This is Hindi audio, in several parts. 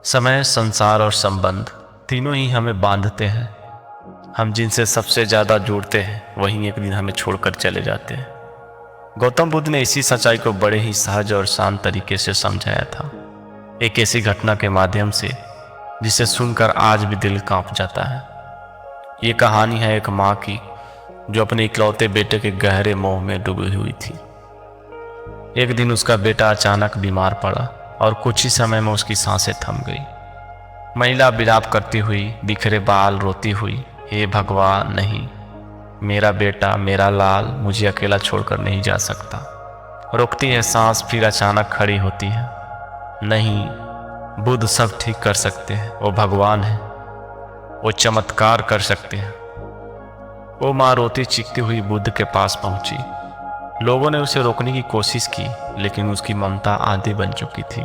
समय, संसार और संबंध तीनों ही हमें बांधते हैं। हम जिनसे सबसे ज़्यादा जुड़ते हैं वहीं एक दिन हमें छोड़कर चले जाते हैं। गौतम बुद्ध ने इसी सच्चाई को बड़े ही सहज और शांत तरीके से समझाया था, एक ऐसी घटना के माध्यम से जिसे सुनकर आज भी दिल कांप जाता है। ये कहानी है एक माँ की जो अपने इकलौते बेटे के गहरे मोह में डूबी हुई थी। एक दिन उसका बेटा अचानक बीमार पड़ा और कुछ ही समय में उसकी सांसें थम गई। महिला विलाप करती हुई, बिखरे बाल रोती हुई, हे भगवान नहीं, मेरा बेटा, मेरा लाल मुझे अकेला छोड़कर नहीं जा सकता। रोकती है सांस, फिर अचानक खड़ी होती है। नहीं, बुद्ध सब ठीक कर सकते हैं, वो भगवान है, वो चमत्कार कर सकते हैं। वो माँ रोती चीखती हुई बुद्ध के पास पहुंची। लोगों ने उसे रोकने की कोशिश की, लेकिन उसकी ममता आधी बन चुकी थी।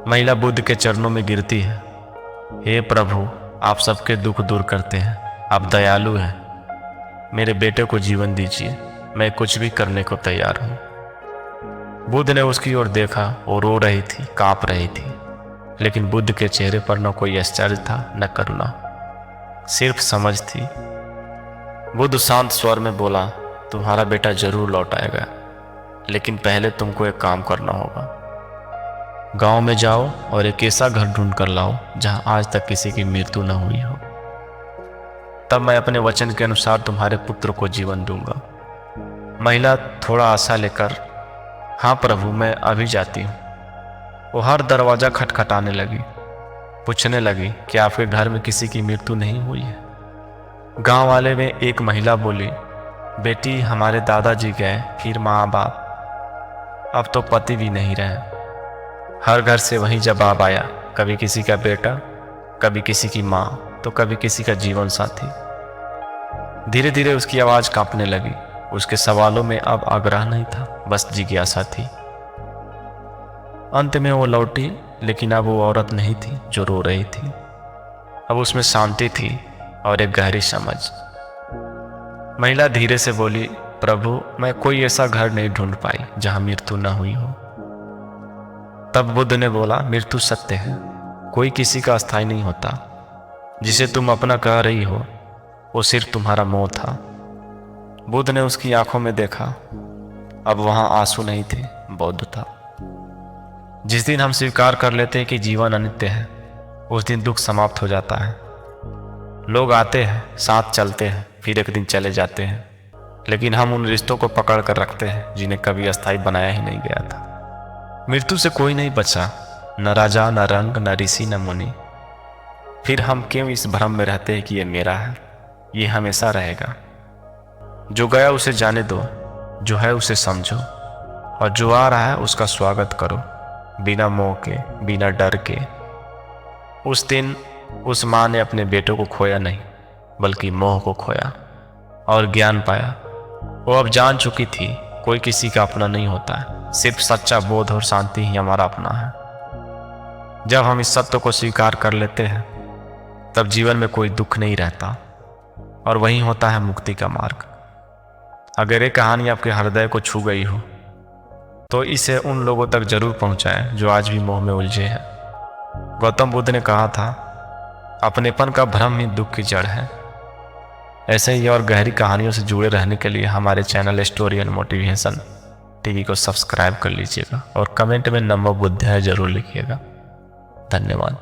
महिला बुद्ध के चरणों में गिरती है, हे प्रभु, आप सबके दुख दूर करते हैं, आप दयालु हैं, मेरे बेटे को जीवन दीजिए, मैं कुछ भी करने को तैयार हूँ। बुद्ध ने उसकी ओर देखा, वो रो रही थी, कांप रही थी, लेकिन बुद्ध के चेहरे पर न कोई आश्चर्य था न करुणा, सिर्फ समझ थी। बुद्ध शांत स्वर में बोला, तुम्हारा बेटा जरूर लौट आएगा, लेकिन पहले तुमको एक काम करना होगा। गांव में जाओ और एक ऐसा घर ढूंढ कर लाओ जहां आज तक किसी की मृत्यु न हुई हो। तब मैं अपने वचन के अनुसार तुम्हारे पुत्र को जीवन दूंगा। महिला थोड़ा आशा लेकर, हाँ प्रभु, मैं अभी जाती हूँ। वो हर दरवाजा खटखटाने लगी, पूछने लगी कि आपके घर में किसी की मृत्यु नहीं हुई है। गांव वाले में एक महिला बोली, बेटी, हमारे दादाजी गए, फिर माँ बाप, अब तो पति भी नहीं रहे। हर घर से वही जवाब आया, कभी किसी का बेटा, कभी किसी की माँ, तो कभी किसी का जीवन साथी। धीरे धीरे उसकी आवाज कांपने लगी। उसके सवालों में अब आग्रह नहीं था, बस जिज्ञासा थी। अंत में वो लौटी, लेकिन अब वो औरत नहीं थी जो रो रही थी। अब उसमें शांति थी और एक गहरी समझ। महिला धीरे से बोली, प्रभु, मैं कोई ऐसा घर नहीं ढूंढ पाई जहां मृत्यु न हुई हो। तब बुद्ध ने बोला, मृत्यु सत्य है, कोई किसी का अस्थायी नहीं होता। जिसे तुम अपना कह रही हो वो सिर्फ तुम्हारा मोह था। बुद्ध ने उसकी आंखों में देखा, अब वहां आंसू नहीं थे, बौद्ध था। जिस दिन हम स्वीकार कर लेते हैं कि जीवन अनित्य है, उस दिन दुख समाप्त हो जाता है। लोग आते हैं, साथ चलते हैं, फिर एक दिन चले जाते हैं, लेकिन हम उन रिश्तों को पकड़ कर रखते हैं जिन्हें कभी अस्थायी बनाया ही नहीं गया था। मृत्यु से कोई नहीं बचा, न राजा, न रंग, न ऋषि, न मुनि। फिर हम क्यों इस भ्रम में रहते हैं कि ये मेरा है, ये हमेशा रहेगा। जो गया उसे जाने दो, जो है उसे समझो, और जो आ रहा है उसका स्वागत करो, बिना मोह के, बिना डर के। उस दिन उस माँ ने अपने बेटों को खोया नहीं, बल्कि मोह को खोया और ज्ञान पाया। वो अब जान चुकी थी, कोई किसी का अपना नहीं होता है, सिर्फ सच्चा बोध और शांति ही हमारा अपना है। जब हम इस सत्य को स्वीकार कर लेते हैं, तब जीवन में कोई दुख नहीं रहता, और वही होता है मुक्ति का मार्ग। अगर ये कहानी आपके हृदय को छू गई हो, तो इसे उन लोगों तक जरूर पहुंचाएं जो आज भी मोह में उलझे हैं। गौतम बुद्ध ने कहा था, अपनेपन का भ्रम ही दुख की जड़ है। ऐसे ही और गहरी कहानियों से जुड़े रहने के लिए हमारे channel story and motivation TV को सब्सक्राइब कर लीजिएगा और कमेंट में नमो बुद्धाय जरूर लिखिएगा। धन्यवाद।